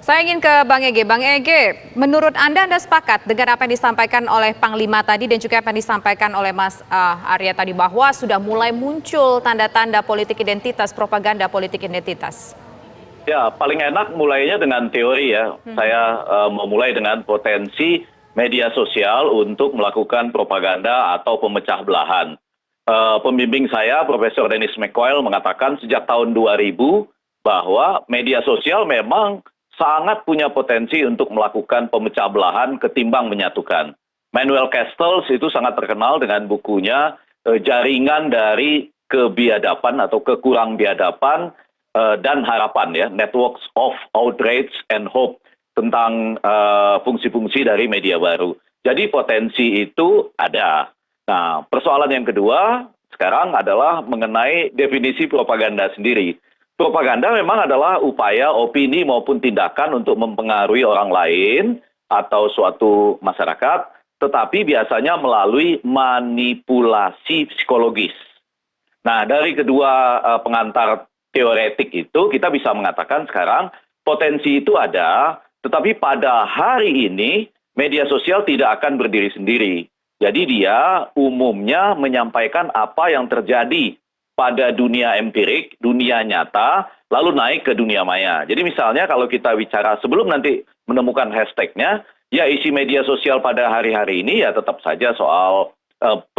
Saya ingin ke Bang Ege. Bang Ege, menurut Anda sepakat dengan apa yang disampaikan oleh Panglima tadi dan juga apa yang disampaikan oleh Mas Arya tadi bahwa sudah mulai muncul tanda-tanda politik identitas, propaganda politik identitas? Ya, paling enak mulainya dengan teori ya. Saya memulai dengan potensi media sosial untuk melakukan propaganda atau pemecah belahan. Pembimbing saya, Profesor Dennis McCoyle, mengatakan sejak tahun 2000 bahwa media sosial memang sangat punya potensi untuk melakukan pemecah belahan ketimbang menyatukan. Manuel Castells itu sangat terkenal dengan bukunya Jaringan dari Kebiadaban atau Kekurang Biadaban dan Harapan, ya, Networks of Outrage and Hope, tentang fungsi-fungsi dari media baru. Jadi potensi itu ada. Nah, persoalan yang kedua sekarang adalah mengenai definisi propaganda sendiri. Propaganda memang adalah upaya opini maupun tindakan untuk mempengaruhi orang lain atau suatu masyarakat, tetapi biasanya melalui manipulasi psikologis. Nah, dari kedua pengantar teoretik itu kita bisa mengatakan sekarang potensi itu ada, tetapi pada hari ini media sosial tidak akan berdiri sendiri. Jadi dia umumnya menyampaikan apa yang terjadi pada dunia empirik, dunia nyata, lalu naik ke dunia maya. Jadi misalnya kalau kita bicara sebelum nanti menemukan hashtagnya, ya isi media sosial pada hari-hari ini ya tetap saja soal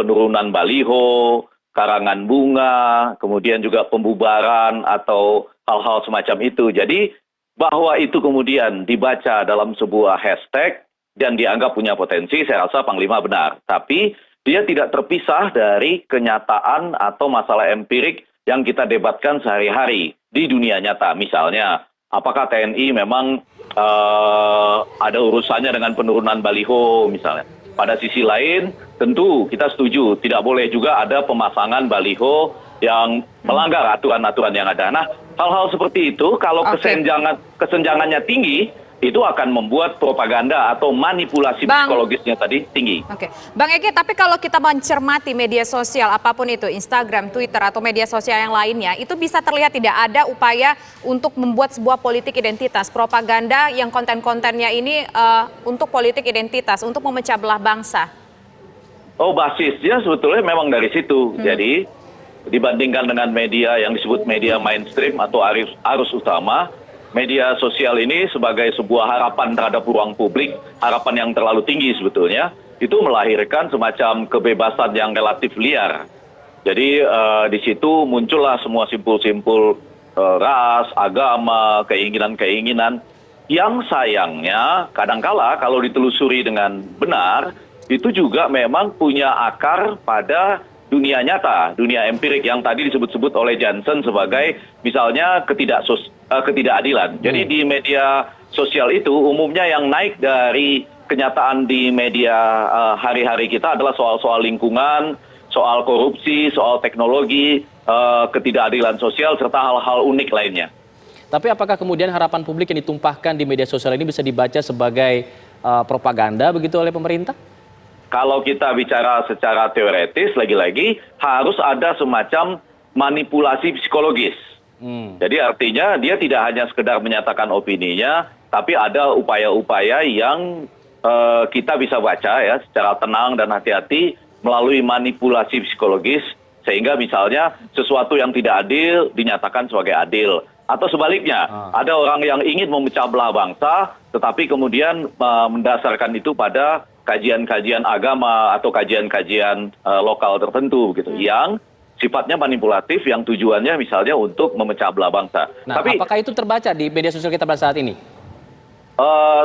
penurunan baliho, karangan bunga, kemudian juga pembubaran atau hal-hal semacam itu. Jadi bahwa itu kemudian dibaca dalam sebuah hashtag dan dianggap punya potensi, saya rasa Panglima benar. Tapi dia tidak terpisah dari kenyataan atau masalah empirik yang kita debatkan sehari-hari di dunia nyata. Misalnya, apakah TNI memang ada urusannya dengan penurunan baliho misalnya. Pada sisi lain, tentu kita setuju tidak boleh juga ada pemasangan baliho yang melanggar aturan-aturan yang ada. Nah, hal-hal seperti itu kalau kesenjangannya tinggi, itu akan membuat propaganda atau manipulasi psikologisnya tadi tinggi. Oke, Bang Ege, tapi kalau kita mencermati media sosial, apapun itu, Instagram, Twitter, atau media sosial yang lainnya, itu bisa terlihat tidak ada upaya untuk membuat sebuah politik identitas, propaganda yang konten-kontennya ini untuk politik identitas, untuk memecah belah bangsa. Oh, basisnya sebetulnya memang dari situ. Jadi, dibandingkan dengan media yang disebut media mainstream atau arus utama, media sosial ini sebagai sebuah harapan terhadap ruang publik, harapan yang terlalu tinggi sebetulnya, itu melahirkan semacam kebebasan yang relatif liar. Jadi di situ muncullah semua simpul-simpul ras, agama, keinginan-keinginan, yang sayangnya kadangkala kalau ditelusuri dengan benar, itu juga memang punya akar pada dunia nyata, dunia empirik yang tadi disebut-sebut oleh Johnson sebagai misalnya ketidakadilan. Jadi di media sosial itu umumnya yang naik dari kenyataan di media hari-hari kita adalah soal-soal lingkungan, soal korupsi, soal teknologi, ketidakadilan sosial, serta hal-hal unik lainnya. Tapi apakah kemudian harapan publik yang ditumpahkan di media sosial ini bisa dibaca sebagai propaganda begitu oleh pemerintah? Kalau kita bicara secara teoretis, lagi-lagi harus ada semacam manipulasi psikologis. Jadi artinya dia tidak hanya sekedar menyatakan opininya, tapi ada upaya-upaya yang kita bisa baca ya secara tenang dan hati-hati melalui manipulasi psikologis, sehingga misalnya sesuatu yang tidak adil dinyatakan sebagai adil. Atau sebaliknya, ada orang yang ingin memecah belah bangsa, tetapi kemudian mendasarkan itu pada kajian-kajian agama atau kajian-kajian lokal tertentu gitu, yang sifatnya manipulatif, yang tujuannya misalnya untuk memecah belah bangsa. Nah, tapi apakah itu terbaca di media sosial kita pada saat ini?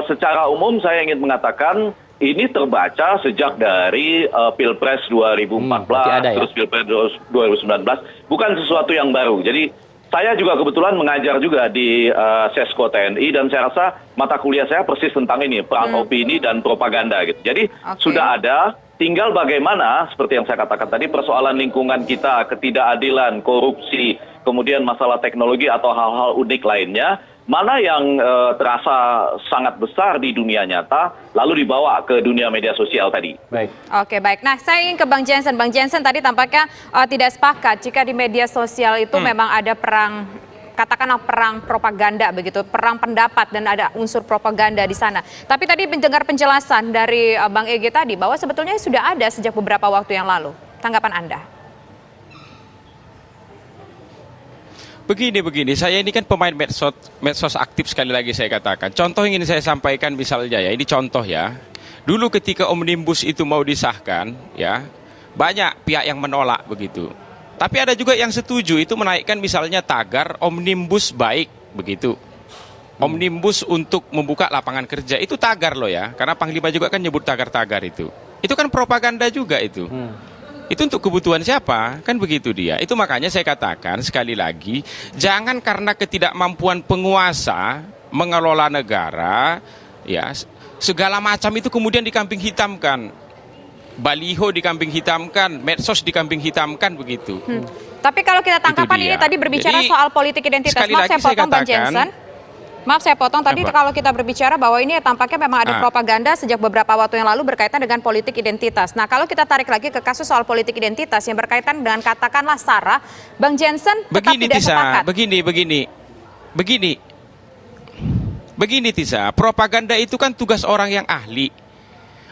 Secara umum saya ingin mengatakan ini terbaca sejak dari Pilpres 2014, terus Pilpres 2019, bukan sesuatu yang baru. Jadi saya juga kebetulan mengajar juga di Sesko TNI, dan saya rasa mata kuliah saya persis tentang ini, perang opini dan propaganda gitu. Jadi sudah ada, tinggal bagaimana seperti yang saya katakan tadi, persoalan lingkungan kita, ketidakadilan, korupsi, kemudian masalah teknologi atau hal-hal unik lainnya, mana yang terasa sangat besar di dunia nyata, lalu dibawa ke dunia media sosial tadi. Baik. Oke, baik. Nah, saya ingin ke Bang Jansen. Bang Jansen tadi tampaknya tidak sepakat jika di media sosial itu memang ada perang katakanlah perang propaganda begitu, perang pendapat dan ada unsur propaganda di sana. Tapi tadi mendengar penjelasan dari Bang Ege tadi bahwa sebetulnya sudah ada sejak beberapa waktu yang lalu. Tanggapan Anda? Begini, saya ini kan pemain medsos aktif sekali lagi saya katakan. Contoh yang ingin saya sampaikan misalnya ya, ini contoh ya. Dulu ketika Omnibus itu mau disahkan, ya banyak pihak yang menolak begitu. Tapi ada juga yang setuju itu menaikkan misalnya tagar Omnibus baik begitu. Omnibus untuk membuka lapangan kerja itu tagar loh ya, karena Panglima juga kan nyebut tagar-tagar itu. Itu kan propaganda juga itu. Itu untuk kebutuhan siapa? Kan begitu dia. Itu makanya saya katakan sekali lagi, jangan karena ketidakmampuan penguasa mengelola negara, ya segala macam itu kemudian dikambing hitamkan. Baliho dikambing hitamkan, medsos dikambing hitamkan begitu. Tapi kalau kita tangkapan ini tadi berbicara Jadi, soal politik identitas. Maaf saya potong Bang Jensen. Maaf saya potong tadi kalau kita berbicara bahwa ini tampaknya memang ada propaganda sejak beberapa waktu yang lalu berkaitan dengan politik identitas. Nah kalau kita tarik lagi ke kasus soal politik identitas yang berkaitan dengan katakanlah SARA, Bang Jensen tetap tidak sepakat. Begini Tisa, propaganda itu kan tugas orang yang ahli.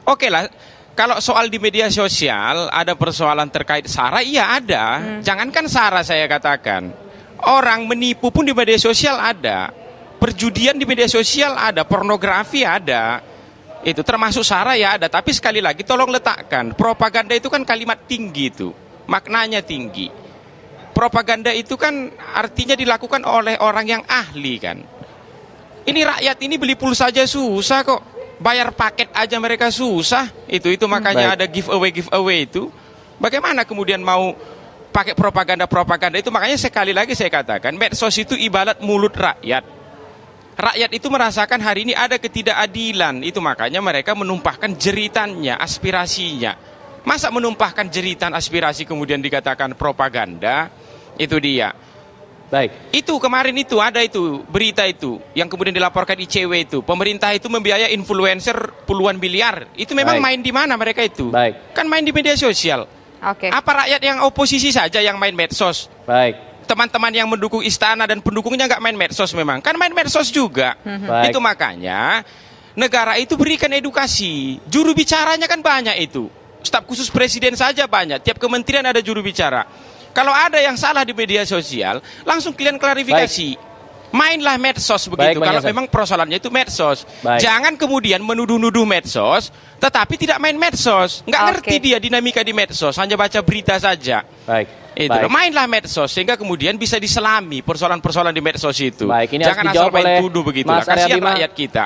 Oke lah, kalau soal di media sosial ada persoalan terkait SARA, iya ada. Jangankan SARA saya katakan, orang menipu pun di media sosial ada. Perjudian di media sosial ada, pornografi ada, itu termasuk SARA ya ada. Tapi sekali lagi tolong letakkan, propaganda itu kan kalimat tinggi itu, maknanya tinggi. Propaganda itu kan artinya dilakukan oleh orang yang ahli kan. Ini rakyat ini beli pulsa aja susah kok, bayar paket aja mereka susah. Itu makanya ada giveaway itu. Bagaimana kemudian mau pakai propaganda itu? Makanya sekali lagi saya katakan, medsos itu ibarat mulut rakyat. Rakyat itu merasakan hari ini ada ketidakadilan, itu makanya mereka menumpahkan jeritannya, aspirasinya. Masa menumpahkan jeritan aspirasi kemudian dikatakan propaganda? Itu dia. Baik. Itu kemarin itu ada itu berita itu yang kemudian dilaporkan ICW itu. Pemerintah itu membiayai influencer puluhan miliar. Itu memang main di mana mereka itu? Baik. Kan main di media sosial. Oke. Apa rakyat yang oposisi saja yang main medsos? Baik. Teman-teman yang mendukung istana dan pendukungnya nggak main medsos memang, kan main medsos juga. Baik. Itu makanya negara itu berikan edukasi, juru bicaranya kan banyak itu, staf khusus presiden saja banyak, tiap kementerian ada juru bicara. Kalau ada yang salah di media sosial, langsung kalian klarifikasi. Mainlah medsos begitu. Kalau memang persoalannya itu medsos. Jangan kemudian menuduh-nuduh medsos, tetapi tidak main medsos. Nggak ngerti dia dinamika di medsos, hanya baca berita saja. Baik. Itu mainlah medsos sehingga kemudian bisa diselami persoalan-persoalan di medsos itu. Baik, ini jangan asal main tuduh begitu. Kasihan rakyat kita.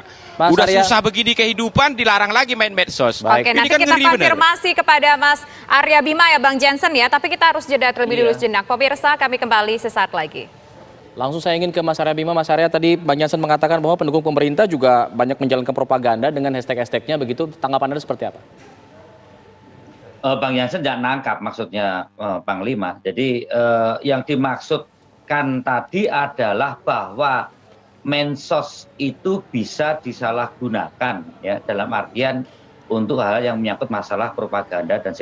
Udah susah begini kehidupan, dilarang lagi main medsos. Oke, nanti kan kita konfirmasi kepada Mas Arya Bima ya Bang Jensen ya. Tapi kita harus jeda terlebih dulu sejenak. Pemirsa, kami kembali sesaat lagi. Langsung saya ingin ke Mas Arya Bima. Mas Arya, tadi Bang Jansen mengatakan bahwa pendukung pemerintah juga banyak menjalankan propaganda dengan hashtag-hashtagnya begitu. Tanggapan Anda seperti apa? Bang Jansen jangan nangkap maksudnya Panglima. Jadi yang dimaksudkan tadi adalah bahwa mensos itu bisa disalahgunakan ya dalam artian untuk hal yang menyangkut masalah propaganda dan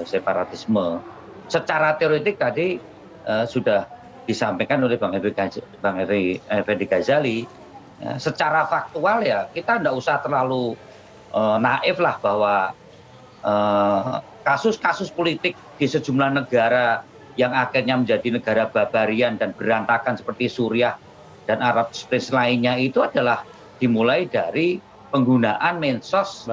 separatisme. Secara teoretik tadi sudah disampaikan oleh Bang Effendi Ghazali. Ya, secara faktual ya kita tidak usah terlalu naif lah bahwa kasus-kasus politik di sejumlah negara yang akhirnya menjadi negara barbarian dan berantakan seperti Suriah dan Arab Spring lainnya itu adalah dimulai dari penggunaan mensos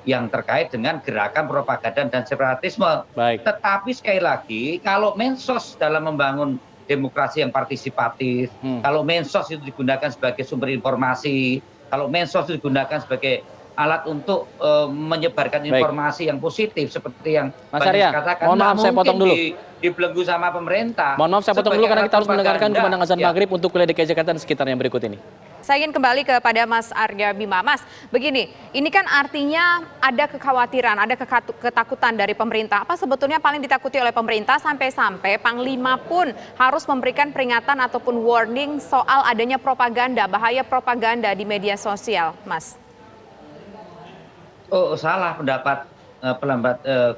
yang terkait dengan gerakan propaganda dan separatisme. Tetapi sekali lagi kalau mensos dalam membangun demokrasi yang partisipatif, kalau mensos itu digunakan sebagai sumber informasi, kalau mensos itu digunakan sebagai alat untuk menyebarkan informasi yang positif seperti yang Mas Arya, katakan. mohon maaf saya potong dulu. Dibelenggu sama pemerintah. Mohon maaf saya potong dulu karena kita harus mendengarkan kumandang azan maghrib untuk wilayah DKI Jakarta dan sekitarnya berikut ini. Saya ingin kembali kepada Mas Arya Bima. Mas, begini, ini kan artinya ada kekhawatiran, ada ketakutan dari pemerintah. Apa sebetulnya paling ditakuti oleh pemerintah sampai-sampai Panglima pun harus memberikan peringatan ataupun warning soal adanya propaganda, bahaya propaganda di media sosial, Mas? Oh, salah pendapat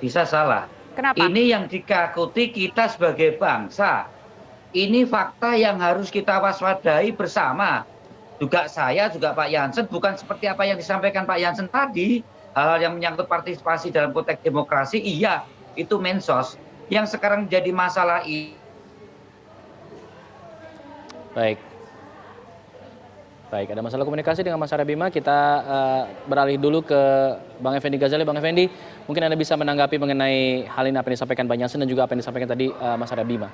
Visa salah. Kenapa? Ini yang ditakuti kita sebagai bangsa. ini fakta yang harus kita waspadai bersama. Juga saya, juga Pak Jansen, bukan seperti apa yang disampaikan Pak Jansen tadi, hal-hal yang menyangkut partisipasi dalam konteks demokrasi, iya, itu mensos. Yang sekarang jadi masalah ini. Baik, ada masalah komunikasi dengan Mas Arya Bima. Kita beralih dulu ke Bang Effendi Ghazali. Bang Effendi, mungkin Anda bisa menanggapi mengenai hal ini apa yang disampaikan Bang Jansen dan juga apa yang disampaikan tadi Mas Arya Bima.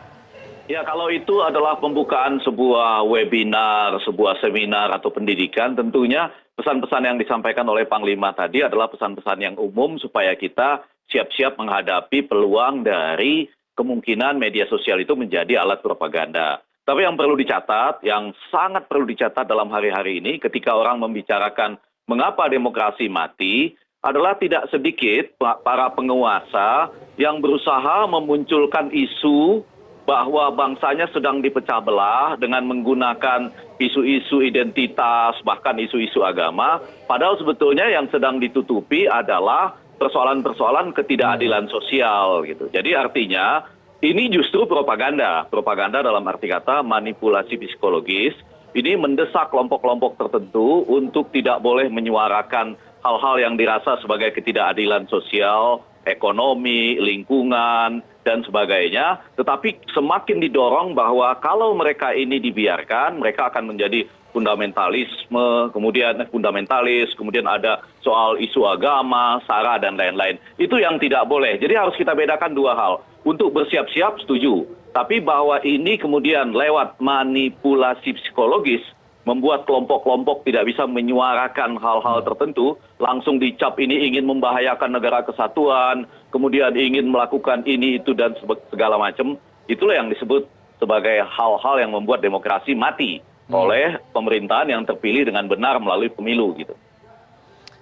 Ya, kalau itu adalah pembukaan sebuah webinar, sebuah seminar atau pendidikan, tentunya pesan-pesan yang disampaikan oleh Panglima tadi adalah pesan-pesan yang umum supaya kita siap-siap menghadapi peluang dari kemungkinan media sosial itu menjadi alat propaganda. Tapi yang perlu dicatat, yang sangat perlu dicatat dalam hari-hari ini ketika orang membicarakan mengapa demokrasi mati, adalah tidak sedikit para penguasa yang berusaha memunculkan isu bahwa bangsanya sedang dipecah belah dengan menggunakan isu-isu identitas, bahkan isu-isu agama, padahal sebetulnya yang sedang ditutupi adalah persoalan-persoalan ketidakadilan sosial gitu. Jadi artinya ini justru propaganda dalam arti kata manipulasi psikologis, ini mendesak kelompok-kelompok tertentu untuk tidak boleh menyuarakan hal-hal yang dirasa sebagai ketidakadilan sosial, ekonomi, lingkungan, dan sebagainya. Tetapi semakin didorong bahwa kalau mereka ini dibiarkan, mereka akan menjadi fundamentalisme, kemudian ada soal isu agama, SARA, dan lain-lain. Itu yang tidak boleh. Jadi harus kita bedakan dua hal. Untuk bersiap-siap, setuju. Tapi bahwa ini kemudian lewat manipulasi psikologis, membuat kelompok-kelompok tidak bisa menyuarakan hal-hal tertentu, langsung dicap ini ingin membahayakan negara kesatuan, kemudian ingin melakukan ini, itu, dan segala macam. Itulah yang disebut sebagai hal-hal yang membuat demokrasi mati oleh pemerintahan yang terpilih dengan benar melalui pemilu gitu.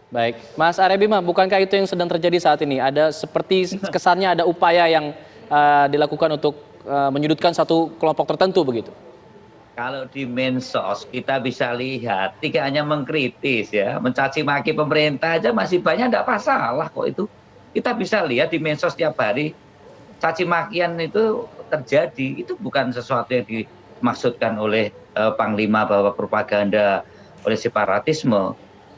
Baik, Mas Arya Bima, bukankah itu yang sedang terjadi saat ini? Ada seperti kesannya ada upaya yang dilakukan untuk menyudutkan satu kelompok tertentu begitu? Kalau di mensos kita bisa lihat tidak hanya mengkritis ya, mencaci maki pemerintah aja masih banyak, tidak masalah kok itu. Kita bisa lihat di mensos tiap hari caci makian itu terjadi. Itu bukan sesuatu yang dimaksudkan oleh Panglima bahwa propaganda oleh separatisme,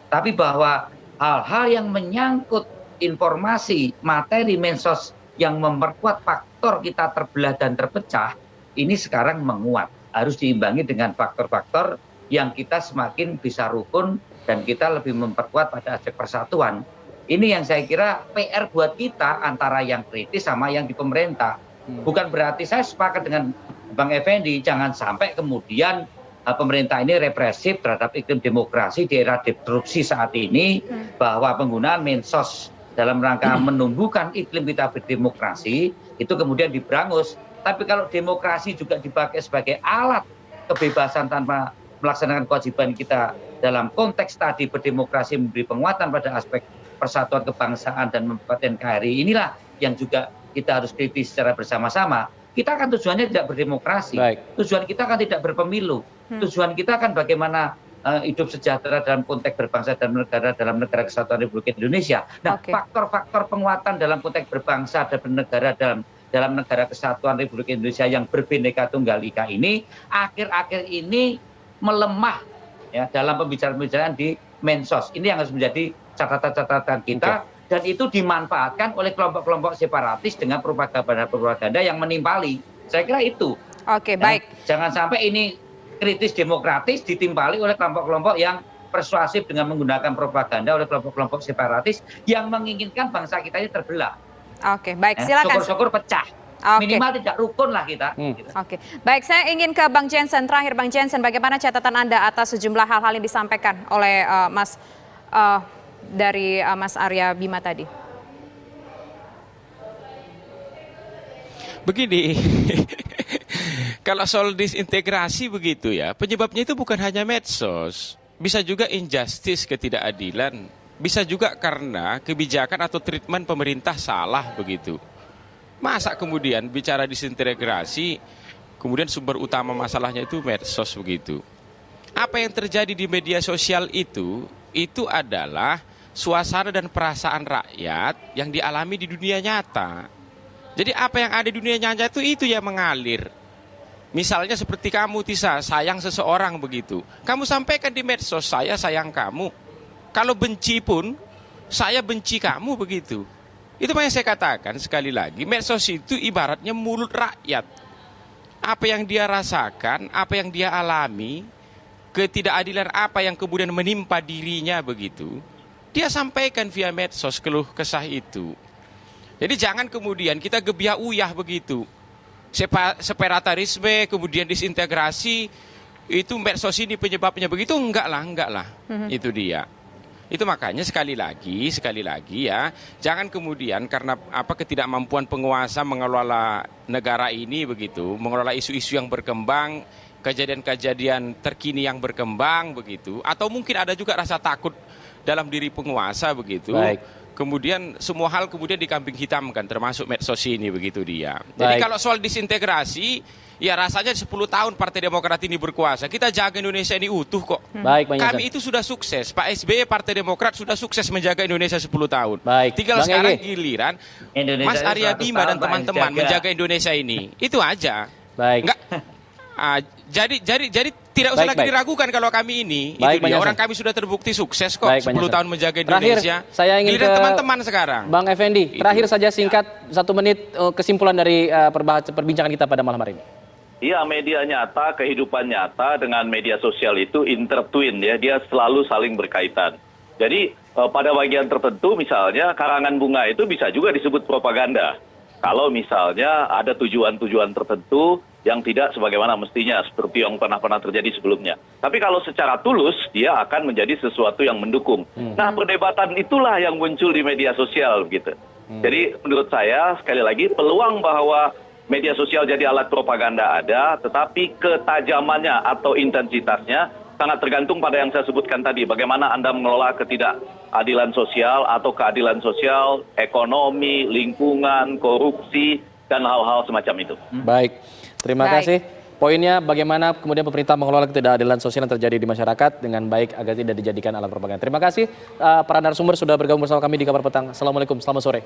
tapi bahwa hal-hal yang menyangkut informasi materi mensos yang memperkuat faktor kita terbelah dan terpecah ini sekarang menguat. Harus diimbangi dengan faktor-faktor yang kita semakin bisa rukun dan kita lebih memperkuat pada aspek persatuan. Ini yang saya kira PR buat kita antara yang kritis sama yang di pemerintah. Bukan berarti saya sepakat dengan Bang Effendi, jangan sampai kemudian pemerintah ini represif terhadap iklim demokrasi di era disrupsi saat ini, bahwa penggunaan mensos dalam rangka menumbuhkan iklim kita berdemokrasi itu kemudian diberangus. Tapi kalau demokrasi juga dipakai sebagai alat kebebasan tanpa melaksanakan kewajiban kita dalam konteks tadi berdemokrasi, memberi penguatan pada aspek persatuan kebangsaan dan memperkuat NKRI, inilah yang juga kita harus kritis secara bersama-sama. Kita kan tujuannya tidak berdemokrasi, tujuan kita kan tidak berpemilu, tujuan kita kan bagaimana hidup sejahtera dalam konteks berbangsa dan negara dalam negara kesatuan Republik Indonesia. Nah, faktor-faktor penguatan dalam konteks berbangsa dan bernegara dalam negara kesatuan Republik Indonesia yang berbineka tunggal ika ini akhir-akhir ini melemah ya dalam pembicaraan-pembicaraan di mensos. Ini yang harus menjadi catatan-catatan kita, dan itu dimanfaatkan oleh kelompok-kelompok separatis dengan propaganda yang menimpali. Saya kira itu. Oke, baik. Jangan sampai ini kritis demokratis ditimpali oleh kelompok-kelompok yang persuasif dengan menggunakan propaganda oleh kelompok-kelompok separatis yang menginginkan bangsa kita ini terbelah. Oke, baik, silakan. Syukur-syukur pecah. Minimal tidak rukun lah kita. Oke, baik, saya ingin ke Bang Jansen. Terakhir, Bang Jansen, bagaimana catatan Anda atas sejumlah hal-hal yang disampaikan oleh Mas Arya Bima tadi? Begini, kalau soal disintegrasi begitu ya, penyebabnya itu bukan hanya medsos, bisa juga injustice, ketidakadilan, bisa juga karena kebijakan atau treatment pemerintah salah begitu. Masa kemudian bicara disintegrasi, kemudian sumber utama masalahnya itu medsos begitu. Apa yang terjadi di media sosial itu adalah suasana dan perasaan rakyat yang dialami di dunia nyata. Jadi apa yang ada di dunia nyata itu yang mengalir. Misalnya seperti kamu, Tisa, sayang seseorang begitu. Kamu sampaikan di medsos, saya sayang kamu. Kalau benci pun, saya benci kamu begitu. Itu yang saya katakan sekali lagi, medsos itu ibaratnya mulut rakyat. Apa yang dia rasakan, apa yang dia alami, ketidakadilan apa yang kemudian menimpa dirinya begitu, dia sampaikan via medsos keluh kesah itu. Jadi jangan kemudian kita gebiah uyah begitu. Separatarisme, kemudian disintegrasi, itu medsos ini penyebabnya begitu, enggak lah. Itu dia. Itu makanya sekali lagi ya, jangan kemudian karena ketidakmampuan penguasa mengelola negara ini begitu, mengelola isu-isu yang berkembang, kejadian-kejadian terkini yang berkembang begitu, atau mungkin ada juga rasa takut dalam diri penguasa begitu. Baik. Kemudian semua hal kemudian dikambing hitamkan, termasuk medsos ini begitu dia. Jadi kalau soal disintegrasi, ya rasanya 10 tahun Partai Demokrat ini berkuasa. Kita jaga Indonesia ini utuh kok. Baik, Bang Jansen. Kami itu sudah sukses. Pak SBY Partai Demokrat sudah sukses menjaga Indonesia 10 tahun. Baik. Tinggal Bang sekarang Ege. giliran Indonesia Mas Arya 100 Bima dan tahun, Pak, teman-teman dijaga. menjaga Indonesia ini. Itu aja. Baik. Enggak. Jadi tidak usah Baik, lagi baik. diragukan kalau kami ini. Baik, Itu Bang dia. Jansen. Orang kami sudah terbukti sukses kok. Baik, 10 Bang Jansen. tahun menjaga Terakhir, Indonesia. saya ingin Giliran ke teman-teman sekarang. Bang Effendi, terakhir saja singkat 1 menit kesimpulan dari perbincangan kita pada malam hari ini. Iya, media nyata, kehidupan nyata dengan media sosial itu intertwin ya, dia selalu saling berkaitan. Jadi pada bagian tertentu misalnya karangan bunga itu bisa juga disebut propaganda. Kalau misalnya ada tujuan-tujuan tertentu yang tidak sebagaimana mestinya seperti yang pernah terjadi sebelumnya. Tapi kalau secara tulus dia akan menjadi sesuatu yang mendukung. Nah, perdebatan itulah yang muncul di media sosial gitu. Jadi menurut saya sekali lagi peluang bahwa media sosial jadi alat propaganda ada, tetapi ketajamannya atau intensitasnya sangat tergantung pada yang saya sebutkan tadi. Bagaimana Anda mengelola ketidakadilan sosial atau keadilan sosial, ekonomi, lingkungan, korupsi, dan hal-hal semacam itu. Baik, terima Baik. kasih. Poinnya bagaimana kemudian pemerintah mengelola ketidakadilan sosial yang terjadi di masyarakat dengan baik agar tidak dijadikan alat propaganda. Terima kasih para narasumber sudah bergabung bersama kami di Kabar Petang. Assalamualaikum, selamat sore.